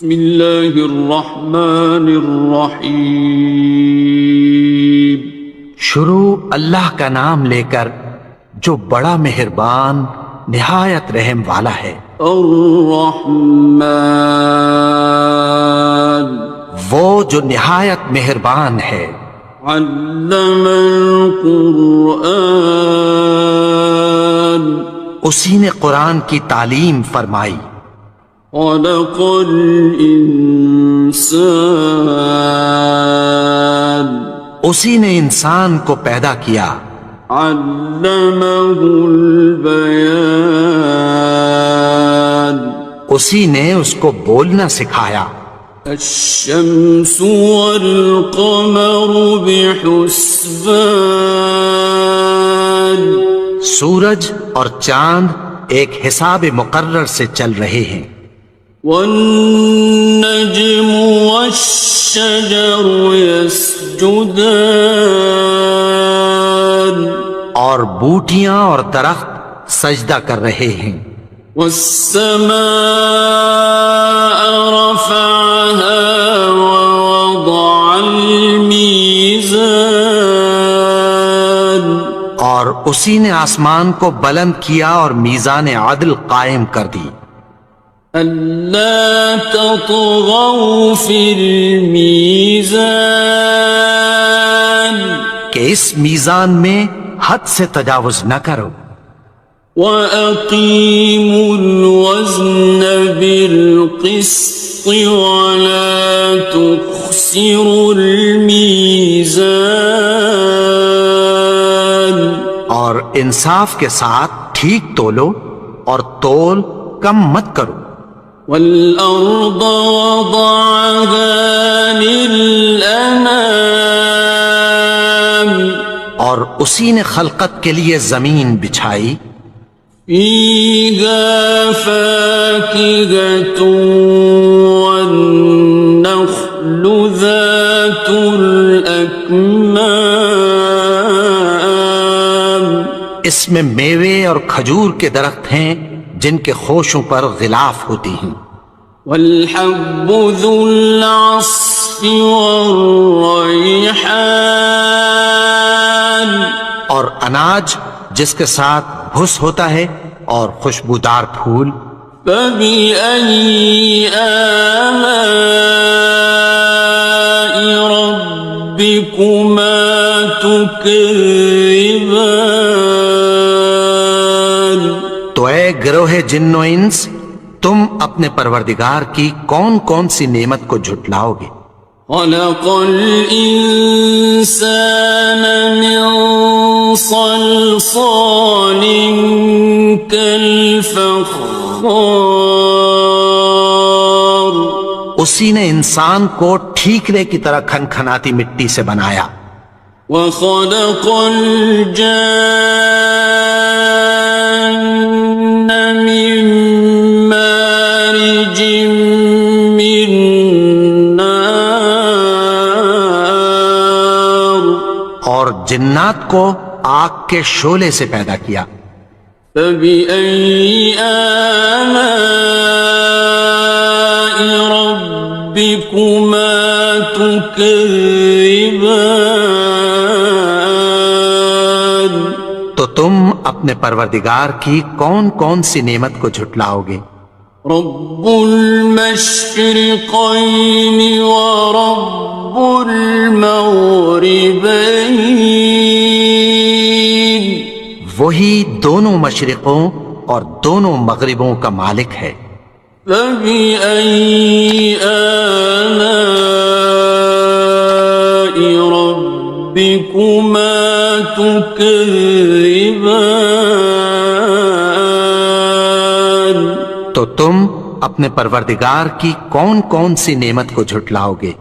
بسم اللہ الرحمن الرحیم۔ شروع اللہ کا نام لے کر جو بڑا مہربان نہایت رحم والا ہے۔ الرحمن، وہ جو نہایت مہربان ہے۔ علم القرآن، اسی نے قرآن کی تعلیم فرمائی۔ خلق الانسان، اسی نے انسان کو پیدا کیا۔ علمہ البیان، اسی نے اس کو بولنا سکھایا۔ الشمس والقمر بحسبان، سورج اور چاند ایک حساب مقرر سے چل رہے ہیں۔ والنجم والشجر يسجدان، اور بوٹیاں اور درخت سجدہ کر رہے ہیں۔ والسماء رفعها ووضع الميزان، اور اسی نے آسمان کو بلند کیا اور میزان عدل قائم کر دی۔ ألا تطغوا في الميزان، کہ اس میزان میں حد سے تجاوز نہ کرو۔ وَأَقِيمُوا الْوَزْنَ بِالْقِسْطِ وَلَا تُخْسِرُوا الْمِيزَانَ، اور انصاف کے ساتھ ٹھیک تولو اور تول کم مت کرو۔ وَالْأَرْضَ وَضَعَهَا لِلْأَنَامِ، اور اسی نے خلقت کے لیے زمین بچھائی۔ فِيهَا فَاكِهَةٌ وَالنَّخْلُ ذَاتُ الْأَكْمَامِ، اس میں میوے اور کھجور کے درخت ہیں جن کے خوشوں پر غلاف ہوتی ہیں۔ وَالْحَبُّ ذُو الْعَصْفِ وَالرَّيْحَانِ، اور اناج جس کے ساتھ بھس ہوتا ہے اور خوشبودار پھول۔ فَبِأَيِّ آلَاءِ رَبِّكُمَا تُكَذِّبَانِ، تو اے گروہ جن و انس، تم اپنے پروردگار کی کون کون سی نعمت کو جھٹلاؤ گے؟ خَلَقَ الْإِنسَانَ مِنْ صَلْصَالٍ كَالْفَخَّارِ، اسی نے انسان کو ٹھیکرے کی طرح کھنکھناتی مٹی سے بنایا۔ وَخَلَقَ الْجَانَّ مِن مَّارِجٍ مِّن نَّارٍ، اور جنات کو آگ کے شعلے سے پیدا کیا۔ فَبِأَيِّ آلَاءِ رَبِّكُمَا تُكَذِّبَانِ، تو تم اپنے پروردگار کی کون کون سی نعمت کو جھٹلاؤ گے؟ رب المشرقین ورب المغربین، وہی دونوں مشرقوں اور دونوں مغربوں کا مالک ہے۔ فَبِأَيِّ آلَاءِ رَبِّكُمَا تُكَذِّبَانِ، تو تم اپنے پروردگار کی کون کون سی نعمت کو جھٹلاؤ گے؟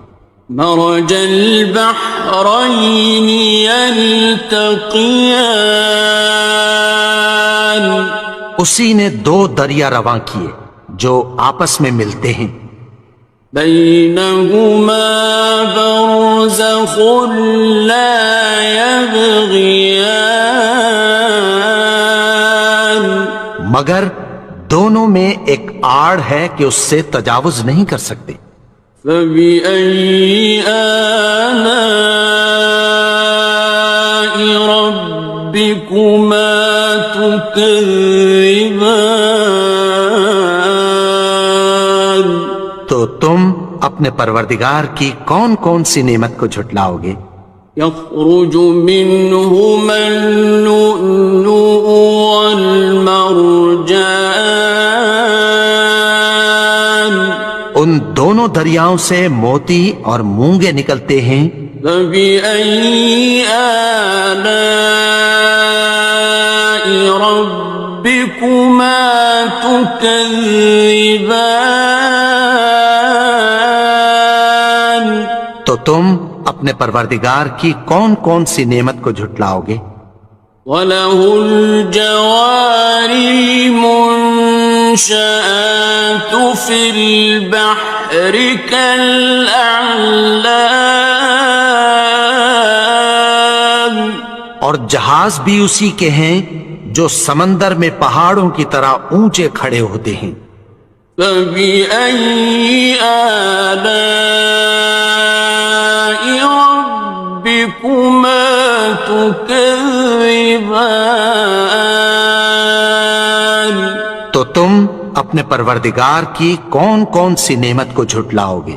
مرج البحرین یلتقیان، اسی نے دو دریا رواں کیے جو آپس میں ملتے ہیں۔ بینہما برزخ لا یبغیان، مگر دونوں میں ایک آڑ ہے کہ اس سے تجاوز نہیں کر سکتے۔ فبأي آلاء ربكما تكذبان؟ تو تم اپنے پروردگار کی کون کون سی نعمت کو جھٹلاؤ گے؟ يخرج منهما اللؤلؤ والمرجان ان دونوں دریاؤں سے موتی اور مونگے نکلتے ہیں۔ فبأي آلاء ربكما تكذبان؟ تو تم اپنے پروردگار کی کون کون سی نعمت کو جھٹلاؤ گے؟ وَلَهُ الْجَوَارِ الْمُنشَآتُ فِي الْبَحْرِ كَالْأَعْلَامِ؟ اور جہاز بھی اسی کے ہیں جو سمندر میں پہاڑوں کی طرح اونچے کھڑے ہوتے ہیں۔ فَبِأَيِّ آلَاءِ رَبِّكُمَا تُكَذِّبَانِ؟ تو تم اپنے پروردگار کی کون کون سی نعمت کو جھٹلاؤ گے؟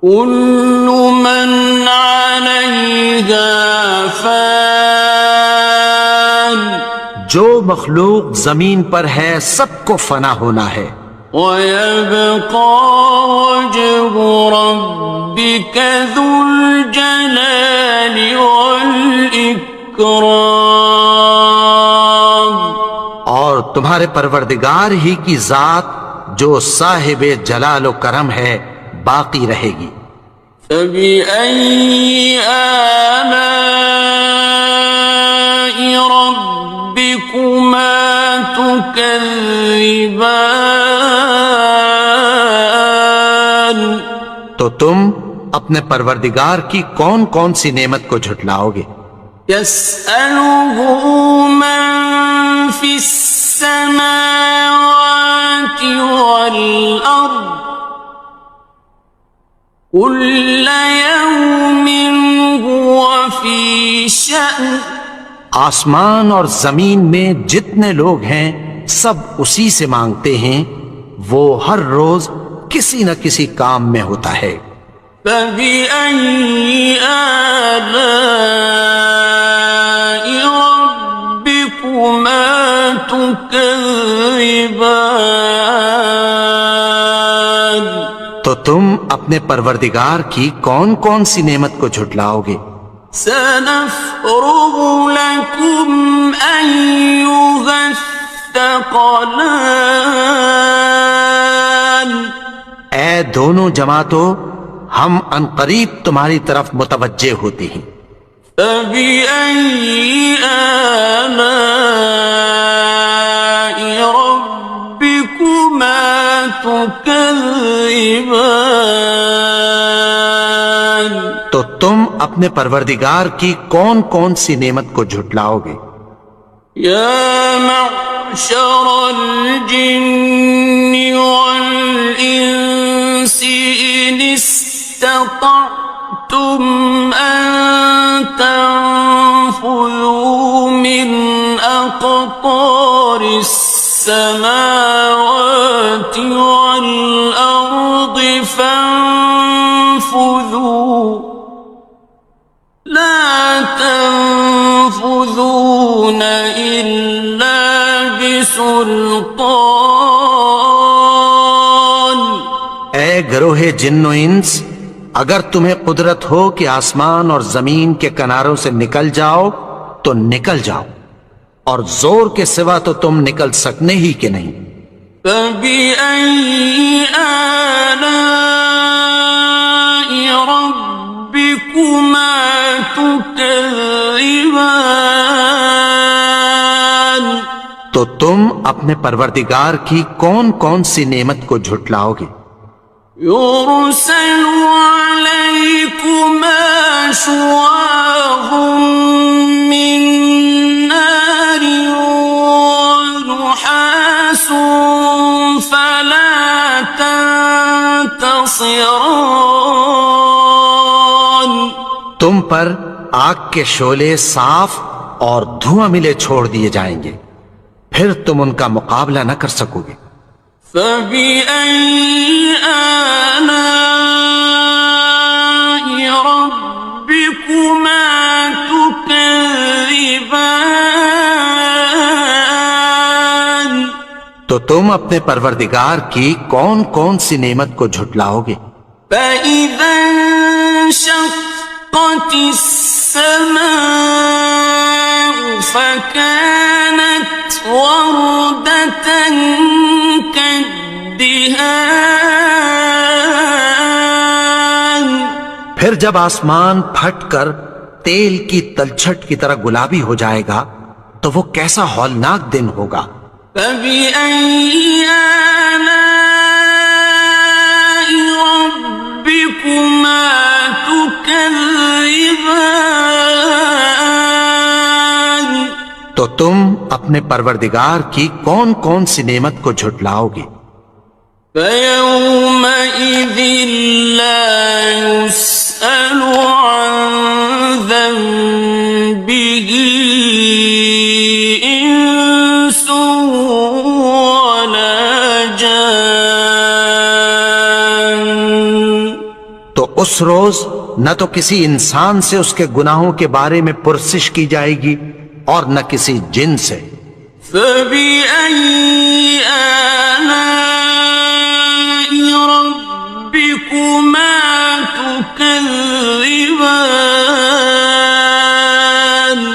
كُلُّ مَنْ عَلَيْهَا فَانٍ، جو مخلوق زمین پر ہے سب کو فنا ہونا ہے۔ وَيَبْقَى وَجْهُ رَبِّكَ ذُو الْجَلَالِ وَالْإِكْرَامِ، اور تمہارے پروردگار ہی کی ذات جو صاحب جلال و کرم ہے باقی رہے گی۔ فَبِأَيِّ آلَاءِ رَبِّكُمَا تُكَذِّبَانِ؟ تو تم اپنے پروردگار کی کون کون سی نعمت کو جھٹلاؤ گے؟ يَسْأَلُهُ مَن فِي السَّمَاوَاتِ وَالْأَرْضِ كُلَّ يَوْمٍ هُوَ فِي شَأْنٍ۔ آسمان اور زمین میں جتنے لوگ ہیں سب اسی سے مانگتے ہیں، وہ ہر روز کسی نہ کسی کام میں ہوتا ہے۔ فَبِأَيِّ آلَاءِ رَبِّكُمَا تُكَذِّبَانِ؟ تو تم اپنے پروردگار کی کون کون سی نعمت کو جھٹلاؤ گے؟ سَنَفْرُغُ لَكُمْ أَيُّهَ الثَّقَلَانِ؟ اے دونوں جماعتوں، ہم عنقریب تمہاری طرف متوجہ ہوتے ہیں۔ فَبِأَيِّ آلَاءِ رَبِّكُمَا تُكَذِّبَانِ؟ تو تم اپنے پروردگار کی کون کون سی نعمت کو جھٹلاؤ گے؟ يَا مَعْشَرَ الْجِنِّ وَالْإِنسِ إِنِ اسْتَطَعْتُمْ أَن تَنفُذُوا مِنْ أَقْطَارِ السَّمَاوَاتِ وَالْأَرْضِ فَانفُذُوا لَا تَنفُذُونَ إِلَّا بِسُلْطَانٍ۔ اے گروہ جن و انس، اگر تمہیں قدرت ہو کہ آسمان اور زمین کے کناروں سے نکل جاؤ تو نکل جاؤ، اور زور کے سوا تو تم نکل سکنے ہی کہ نہیں۔ فَبِأَيِّ آلَاءِ رَبِّكُمَا تُكَذِّبَانِ؟ تو تم اپنے پروردگار کی کون کون سی نعمت کو جھٹلاؤ گے؟ يُرْسَلُ عَلَيْكُمَا شُوَاظٌ مِّن نَّارٍ وَنُحَاسٌ فَلَا خِصْرَانٍ تم پر آگ کے شعلے صاف اور دھواں ملے چھوڑ دیے جائیں گے، پھر تم ان کا مقابلہ نہ کر سکو گے۔ فَبِأَيِّ آلَاءِ رَبِّكُمَا تُكَذِّبَانِ تو تم اپنے پروردگار کی کون کون سی نعمت کو جھٹلاؤ گے؟ فَإِذَا انشَقَّتِ السَّمَاءُ فَكَانَتْ وَرْدَةً كَالدِّهَانِ پھر جب آسمان پھٹ کر تیل کی تلچھٹ کی طرح گلابی ہو جائے گا تو وہ کیسا ہولناک دن ہوگا۔ فَبِأَيِّ آلَاءِ رَبِّكُمَا تُكَذِّبَانِ تو تم اپنے پروردگار کی کون کون سی نعمت کو جھٹلاؤ گے؟ فَيَوْمَئِذٍ لَا يُسْأَلُ عَنْ ذَنبِهِ إِنسٌ وَلَا جَانٌ تو اس روز نہ تو کسی انسان سے اس کے گناہوں کے بارے میں پرسش کی جائے گی اور نہ کسی جن سے۔ فَبِأَيِّ آلَاءِ رَبِّكُمَا تُكَذِّبَانِ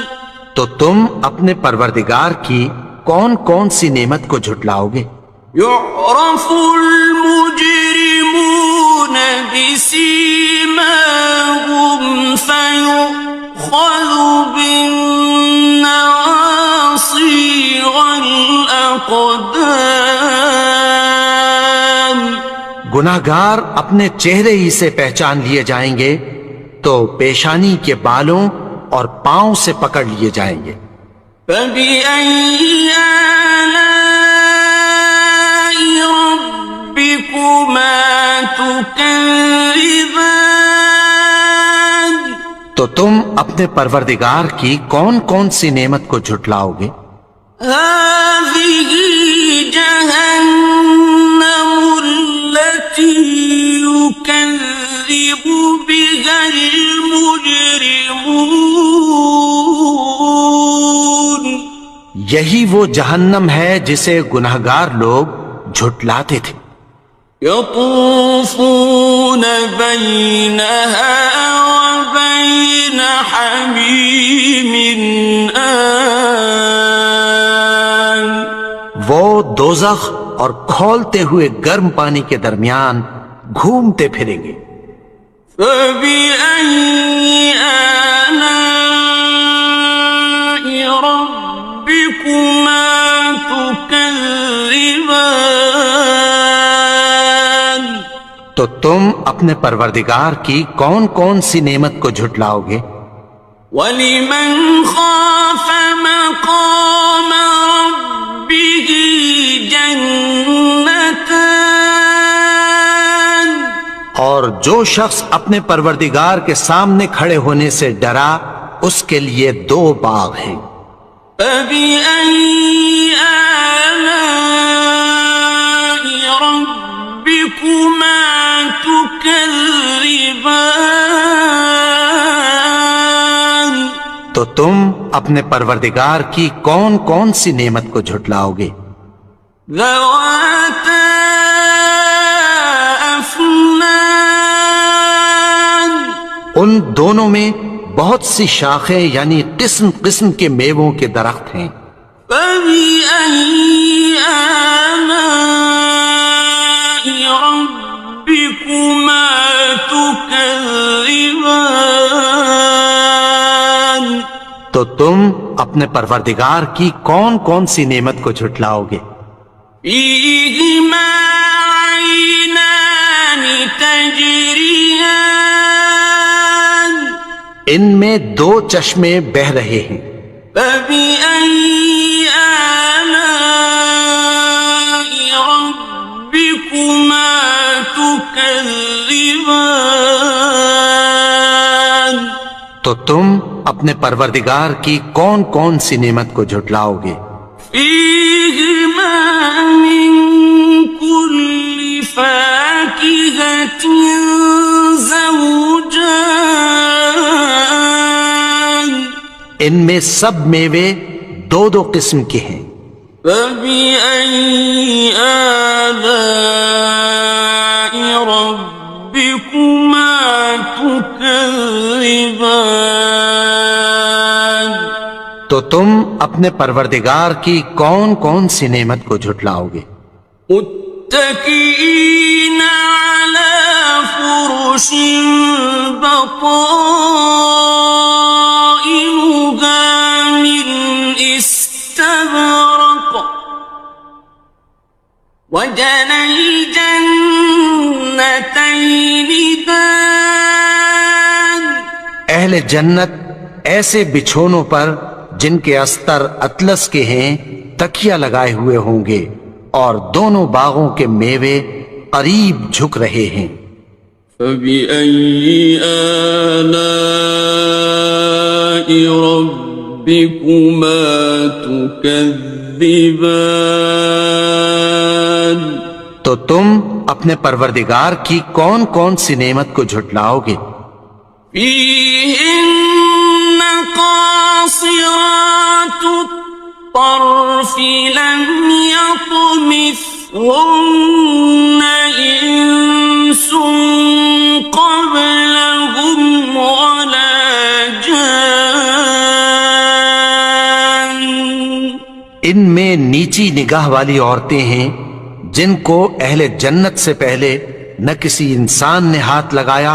تو تم اپنے پروردگار کی کون کون سی نعمت کو جھٹلاؤ گے؟ يُعْرَفُ الْمُجْرِمُونَ بِسِيمَاهُمْ فَيُؤْخَذُ بِالنَّوَاصِي وَالْأَقْدَامِ گناہگار اپنے چہرے ہی سے پہچان لیے جائیں گے تو پیشانی کے بالوں اور پاؤں سے پکڑ لیے جائیں گے۔ فَبِأَيِّ آلَاءِ رَبِّكُمَا تُكَذِّبَانِ تو تم اپنے پروردگار کی کون کون سی نعمت کو جھٹلاؤ گے؟ هَٰذِهِ جَهَنَّمُ الَّتِي يُكَذِّبُ بِهَا الْمُجْرِمُونَ یہی وہ جہنم ہے جسے گناہگار لوگ جھٹلاتے تھے۔ يَطُوفُونَ بَيْنَهَا وَبَيْنَ حَمِيمٍ آنٍ وہ دوزخ اور کھولتے ہوئے گرم پانی کے درمیان گھومتے پھریں گے۔ فَبِأَيِّ آلَاءِ رَبِّكُمَا تُكَذِّبَانِ تو تم اپنے پروردگار کی کون کون سی نعمت کو جھٹلاؤ گے؟ وَلِمَنْ خَافَ مَقَامَ رَبِّهِ جَنَّتَانِ اور جو شخص اپنے پروردگار کے سامنے کھڑے ہونے سے ڈرا اس کے لیے دو باغ ہیں۔ فَبِأَيِّ آلَاءِ رَبِّكُمَا تُكَذِّبَانِ تو تم اپنے پروردگار کی کون کون سی نعمت کو جھٹلاؤ گے؟ ذَوَاتَا أَفْنَانٍ ان دونوں میں بہت سی شاخیں یعنی قسم قسم کے میووں کے درخت ہیں۔ فَبِأَيِّ آلَاءِ رَبِّكُمَا تُكَذِّبَانِ تو تم اپنے پروردگار کی کون کون سی نعمت کو جھٹلاؤ گے؟ فِيهِمَا عَيْنَانِ تَجْرِيَانِ ان میں دو چشمے بہ رہے ہیں۔ فَبِأَيِّ آلَاءِ رَبِّكُمَا تُكَذِّبَانِ تكذبان تو تم اپنے پروردگار کی کون کون سی نعمت کو جھٹلاؤ گے؟ فيهما من كل فاكهة زوجان ان میں سب میوے دو دو قسم کے ہیں۔ فبأي آلاء ربكما تكذبان تو تم اپنے پروردگار کی کون کون سی نعمت کو جھٹلاؤ گے؟ متكئين على فرش بطائنها من استبرق وجنى الجنتين دان اہل جنت ایسے بچھونوں پر جن کے استر اطلس کے ہیں تکیہ لگائے ہوئے ہوں گے، اور دونوں باغوں کے میوے قریب جھک رہے ہیں۔ فبأي آلاء ربكما تكذبان تو تم اپنے پروردگار کی کون کون سی نعمت کو جھٹلاؤ گے؟ فيهن قاصرات الطرف لم يطمثهن إنس قبلهم ولا جان ان میں نیچی نگاہ والی عورتیں ہیں جن کو اہل جنت سے پہلے نہ کسی انسان نے ہاتھ لگایا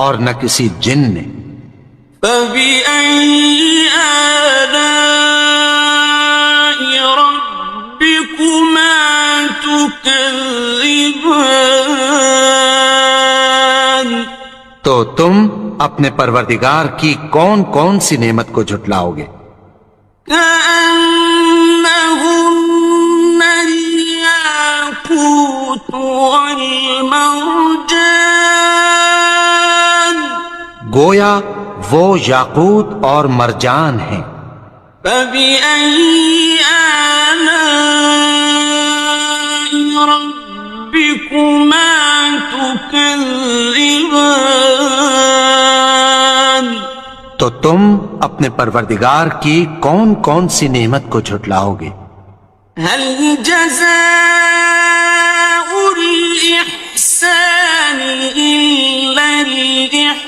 اور نہ کسی جن نے۔ فبأي آلاء ربكما تكذبان تو تم اپنے پروردگار کی کون کون سی نعمت کو جھٹلاؤ گے؟ كأنهن الياقوت والمرجان گویا وہ یاقوت اور مرجان ہیں۔ فبأي آلاء ربكما تكذبان تو تم اپنے پروردگار کی کون کون سی نعمت کو جھٹلاؤ گے؟ هل جزاء الإحسان إلا الإحسان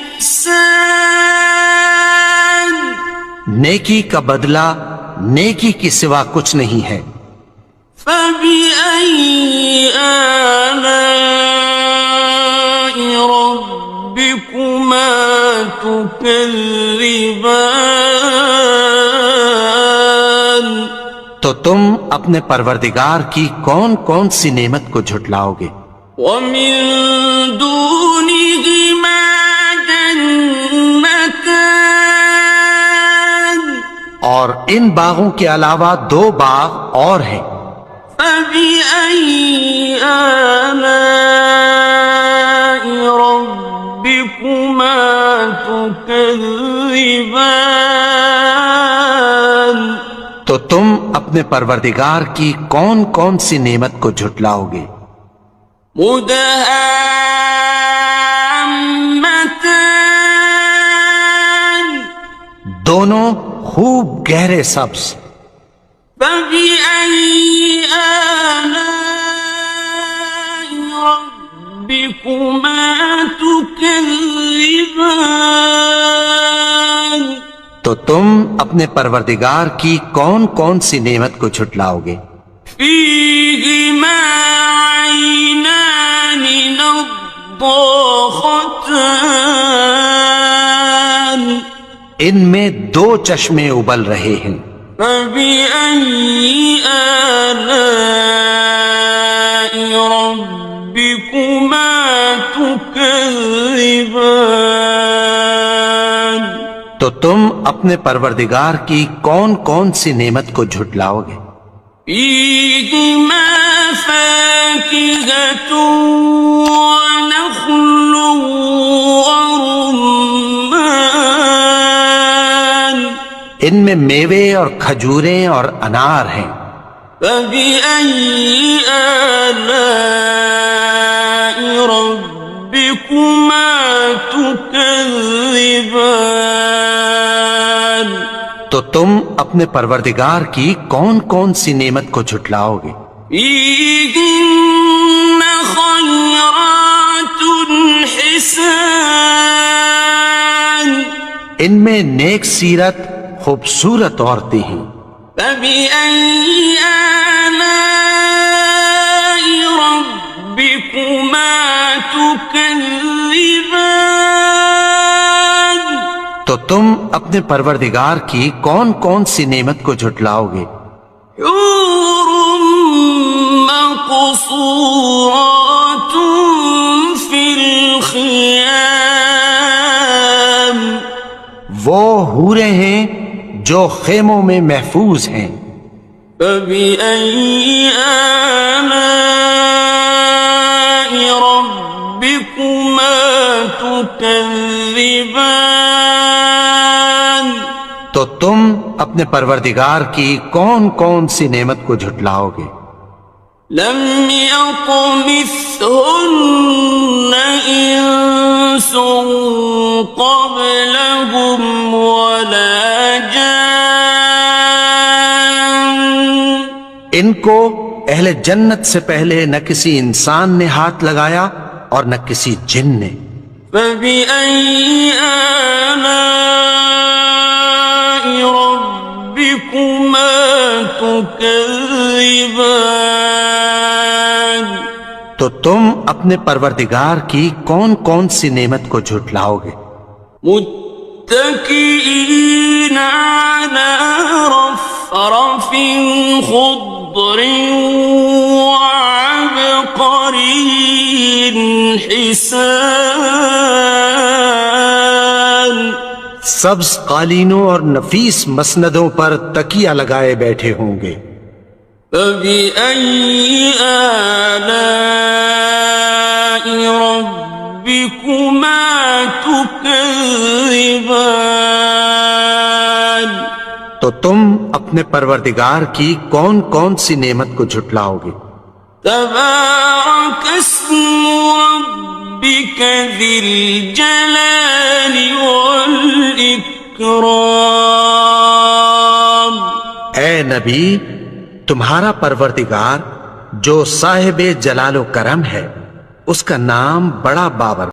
نیکی کا بدلہ نیکی کی سوا کچھ نہیں ہے۔ فبأي آلاء ربكما تكذبان تو تم اپنے پروردگار کی کون کون سی نعمت کو جھٹلاؤ گے؟ ومن دونهما جنتان اور ان باغوں کے علاوہ دو باغ اور ہیں۔ فبأي آلاء ربكما تكذبان تو تم اپنے پروردگار کی کون کون سی نعمت کو جھٹلاؤ گے؟ مدهامتان دونوں خوب گہرے سبز۔ فبأي آلاء ربكما تكذبان تو تم اپنے پروردگار کی کون کون سی نعمت کو جھٹلاؤ گے؟ فيهما عينان نضاختان ان میں دو چشمے ابل رہے ہیں۔ فبأي آلاء ربكما تكذبان تو تم اپنے پروردگار کی کون کون سی نعمت کو جھٹلاؤ گے؟ فيهما فاكهة ونخل ورمان ان میں میوے اور کھجوریں اور انار ہیں. فبأي آلاء ربكما تكذبان تو تم اپنے پروردگار کی کون کون سی نعمت کو جھٹلاؤ گے؟ فيهن خيرات حسان ان میں نیک سیرت خوبصورت عورتیں ہیں. فبأي آلاء ربكما تكذبان تو تم اپنے پروردگار کی کون کون سی نعمت کو جھٹلاؤ گے؟ حور مقصورات في الخيام وہ حوریں ہیں جو خیموں میں محفوظ ہیں. فبأي آلاء ربكما تكذبان تو تم اپنے پروردگار کی کون کون سی نعمت کو جھٹلاؤ گے؟ لم يطمثهن إنس قبلهم ولا جان ان کو اہل جنت سے پہلے نہ کسی انسان نے ہاتھ لگایا اور نہ کسی جن نے. فبأي آلاء ربكما تكذبان تو تم اپنے پروردگار کی کون کون سی نعمت کو جھٹلاؤ گے؟ متكئين على رفرف خضر وعبقري حسان سبز قالینوں اور نفیس مسندوں پر تکیہ لگائے بیٹھے ہوں گے. فبأي آلاء ربكما تكذبان تو تم اپنے پروردگار کی کون کون سی نعمت کو جھٹلاؤ گے؟ تبارك اسم ربك ذي الجلال والإكرام اے نبی، تمہارا پروردگار جو صاحب جلال و کرم ہے، اس کا نام بڑا بابر